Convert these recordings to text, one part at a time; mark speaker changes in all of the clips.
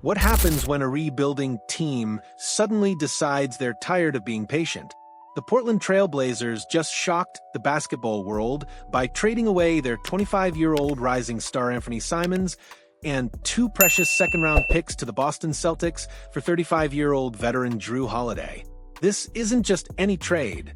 Speaker 1: What happens when a rebuilding team suddenly decides they're tired of being patient? The Portland Trail Blazers just shocked the basketball world by trading away their 25-year-old rising star Anfernee Simons and two precious second-round picks to the Boston Celtics for 35-year-old veteran Jrue Holiday. This isn't just any trade.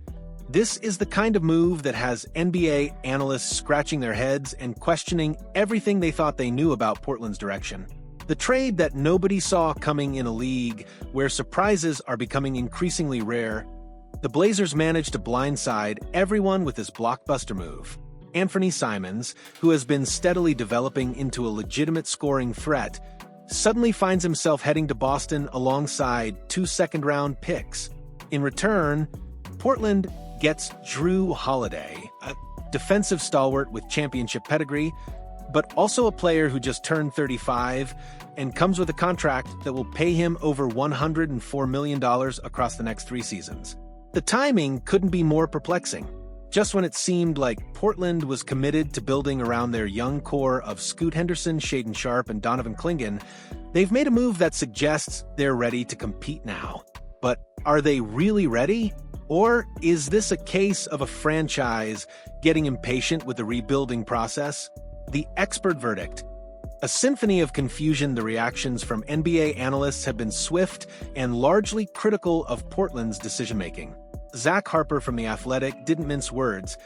Speaker 1: This is the kind of move that has NBA analysts scratching their heads and questioning everything they thought they knew about Portland's direction. The trade that nobody saw coming in a league where surprises are becoming increasingly rare, the Blazers managed to blindside everyone with this blockbuster move. Anfernee Simons, who has been steadily developing into a legitimate scoring threat, suddenly finds himself heading to Boston alongside two second-round picks. In return, Portland gets Jrue Holiday, a defensive stalwart with championship pedigree, but also a player who just turned 35 and comes with a contract that will pay him over $104 million across the next 3 seasons. The timing couldn't be more perplexing. Just when it seemed like Portland was committed to building around their young core of Scoot Henderson, Shaedon Sharpe, and Donovan Clingan, they've made a move that suggests they're ready to compete now. But are they really ready? Or is this a case of a franchise getting impatient with the rebuilding process? The expert verdict. A symphony of confusion. The reactions from NBA analysts have been swift and largely critical of Portland's decision-making. Zach Harper from The Athletic didn't mince words,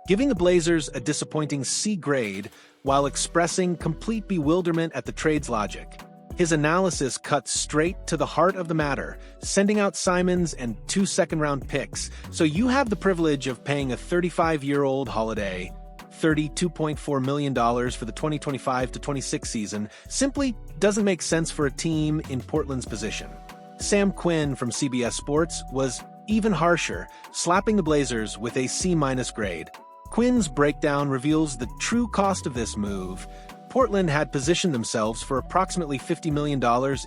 Speaker 1: giving the Blazers a disappointing C grade while expressing complete bewilderment at the trade's logic. His analysis cut straight to the heart of the matter, sending out Simons and 2 second-round picks. So you have the privilege of paying a 35-year-old Holiday $32.4 million for the 2025-26 season simply doesn't make sense for a team in Portland's position. Sam Quinn from CBS Sports was even harsher, slapping the Blazers with a C- grade. Quinn's breakdown reveals the true cost of this move. Portland had positioned themselves for approximately $50 million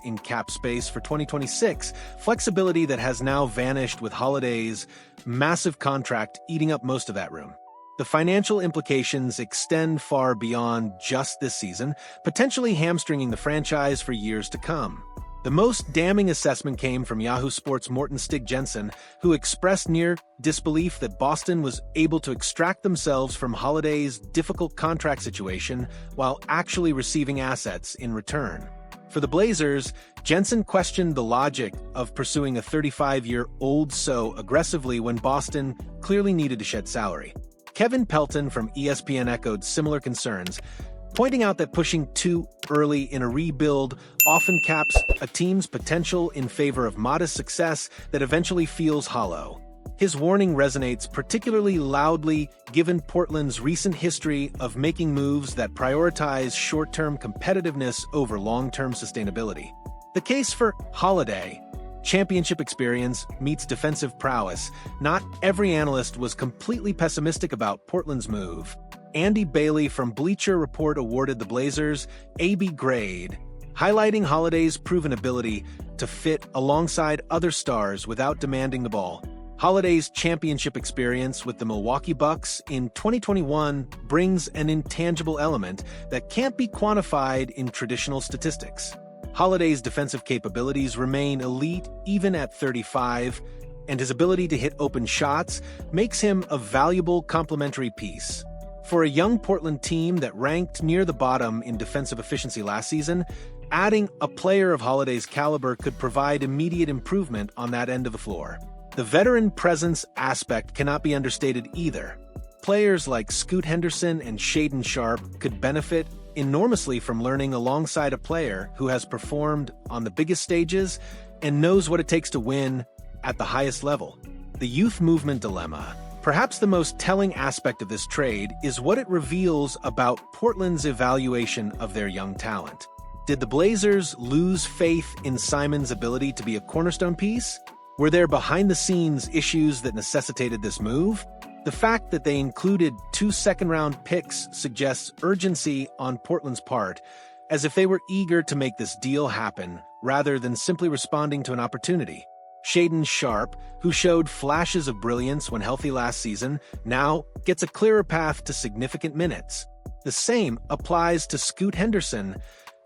Speaker 1: in cap space for 2026, flexibility that has now vanished with Holiday's massive contract eating up most of that room. The financial implications extend far beyond just this season, potentially hamstringing the franchise for years to come. The most damning assessment came from Yahoo Sports' Morten Stig Jensen, who expressed near disbelief that Boston was able to extract themselves from Holiday's difficult contract situation while actually receiving assets in return. For the Blazers, Jensen questioned the logic of pursuing a 35-year-old so aggressively when Boston clearly needed to shed salary. Kevin Pelton from ESPN echoed similar concerns, pointing out that pushing too early in a rebuild often caps a team's potential in favor of modest success that eventually feels hollow. His warning resonates particularly loudly given Portland's recent history of making moves that prioritize short-term competitiveness over long-term sustainability. The case for Holiday, championship experience meets defensive prowess. Not every analyst was completely pessimistic about Portland's move. Andy Bailey from Bleacher Report awarded the Blazers a B grade, highlighting Holiday's proven ability to fit alongside other stars without demanding the ball. Holiday's championship experience with the Milwaukee Bucks in 2021 brings an intangible element that can't be quantified in traditional statistics. Holiday's defensive capabilities remain elite even at 35, and his ability to hit open shots makes him a valuable complementary piece. For a young Portland team that ranked near the bottom in defensive efficiency last season, adding a player of Holiday's caliber could provide immediate improvement on that end of the floor. The veteran presence aspect cannot be understated either. Players like Scoot Henderson and Shaedon Sharpe could benefit enormously from learning alongside a player who has performed on the biggest stages and knows what it takes to win at the highest level. The youth movement dilemma. Perhaps the most telling aspect of this trade is what it reveals about Portland's evaluation of their young talent. Did the Blazers lose faith in Simons' ability to be a cornerstone piece? Were there behind-the-scenes issues that necessitated this move? The fact that they included 2 second-round picks suggests urgency on Portland's part, as if they were eager to make this deal happen rather than simply responding to an opportunity. Shaedon Sharpe, who showed flashes of brilliance when healthy last season, now gets a clearer path to significant minutes. The same applies to Scoot Henderson,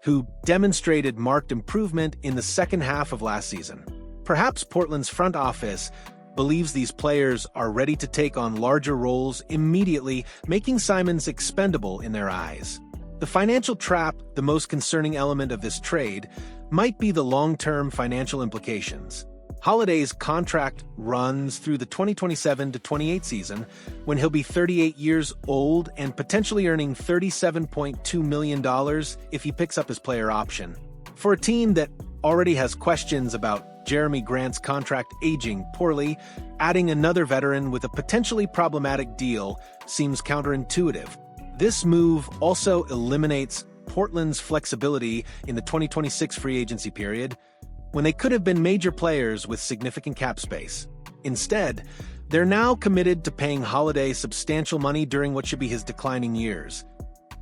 Speaker 1: who demonstrated marked improvement in the second half of last season. Perhaps Portland's front office believes these players are ready to take on larger roles immediately, making Simons expendable in their eyes. The financial trap, the most concerning element of this trade, might be the long-term financial implications. Holiday's contract runs through the 2027-28 season, when he'll be 38 years old and potentially earning $37.2 million if he picks up his player option. For a team that already has questions about Jeremy Grant's contract aging poorly, adding another veteran with a potentially problematic deal seems counterintuitive. This move also eliminates Portland's flexibility in the 2026 free agency period, when they could have been major players with significant cap space. Instead, they're now committed to paying Holiday substantial money during what should be his declining years,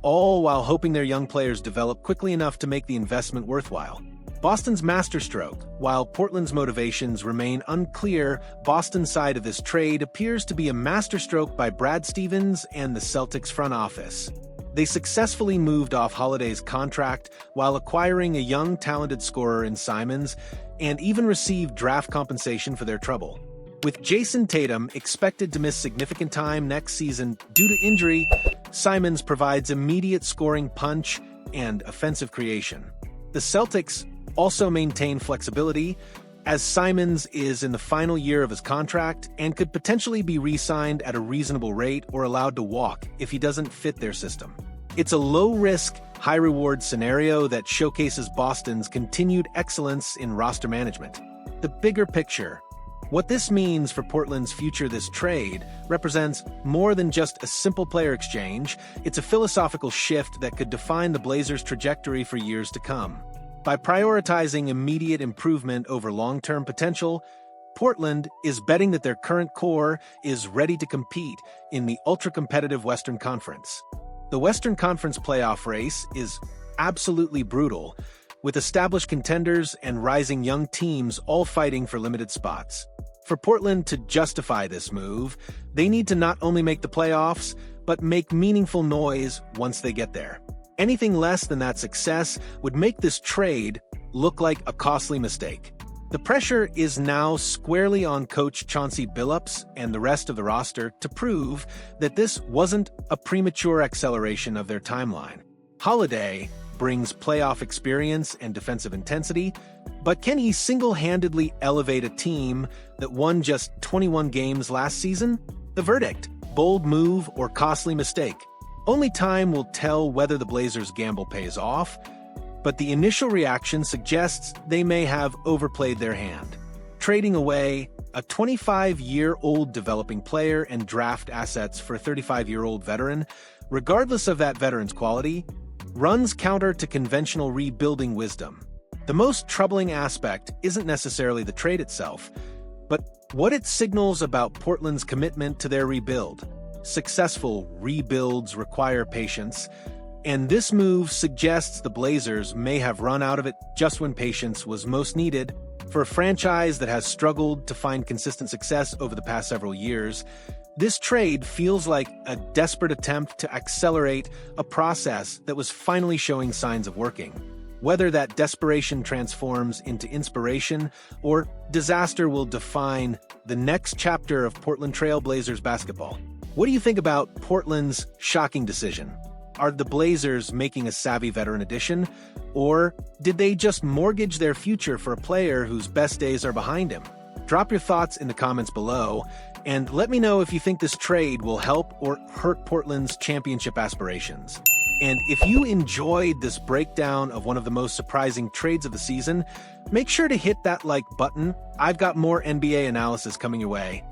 Speaker 1: all while hoping their young players develop quickly enough to make the investment worthwhile. Boston's masterstroke. While Portland's motivations remain unclear, Boston's side of this trade appears to be a masterstroke by Brad Stevens and the Celtics front office. They successfully moved off Holiday's contract while acquiring a young, talented scorer in Simons, and even received draft compensation for their trouble. With Jason Tatum expected to miss significant time next season due to injury, Simons provides immediate scoring punch and offensive creation. The Celtics also maintain flexibility, as Simons is in the final year of his contract and could potentially be re-signed at a reasonable rate or allowed to walk if he doesn't fit their system. It's a low-risk, high-reward scenario that showcases Boston's continued excellence in roster management. The bigger picture. What this means for Portland's future, this trade, represents more than just a simple player exchange. It's a philosophical shift that could define the Blazers' trajectory for years to come. By prioritizing immediate improvement over long-term potential, Portland is betting that their current core is ready to compete in the ultra-competitive Western Conference. The Western Conference playoff race is absolutely brutal, with established contenders and rising young teams all fighting for limited spots. For Portland to justify this move, they need to not only make the playoffs, but make meaningful noise once they get there. Anything less than that success would make this trade look like a costly mistake. The pressure is now squarely on coach Chauncey Billups and the rest of the roster to prove that this wasn't a premature acceleration of their timeline. Holiday brings playoff experience and defensive intensity, but can he single-handedly elevate a team that won just 21 games last season? The verdict: bold move or costly mistake. Only time will tell whether the Blazers' gamble pays off, but the initial reaction suggests they may have overplayed their hand. Trading away a 25-year-old developing player and draft assets for a 35-year-old veteran, regardless of that veteran's quality, runs counter to conventional rebuilding wisdom. The most troubling aspect isn't necessarily the trade itself, but what it signals about Portland's commitment to their rebuild. Successful rebuilds require patience, and this move suggests the Blazers may have run out of it just when patience was most needed. For a franchise that has struggled to find consistent success over the past several years, this trade feels like a desperate attempt to accelerate a process that was finally showing signs of working. Whether that desperation transforms into inspiration or disaster will define the next chapter of Portland Trail Blazers basketball. What do you think about Portland's shocking decision? Are the Blazers making a savvy veteran addition, or did they just mortgage their future for a player whose best days are behind him? Drop your thoughts in the comments below, and let me know if you think this trade will help or hurt Portland's championship aspirations. And if you enjoyed this breakdown of one of the most surprising trades of the season, make sure to hit that like button. I've got more NBA analysis coming your way.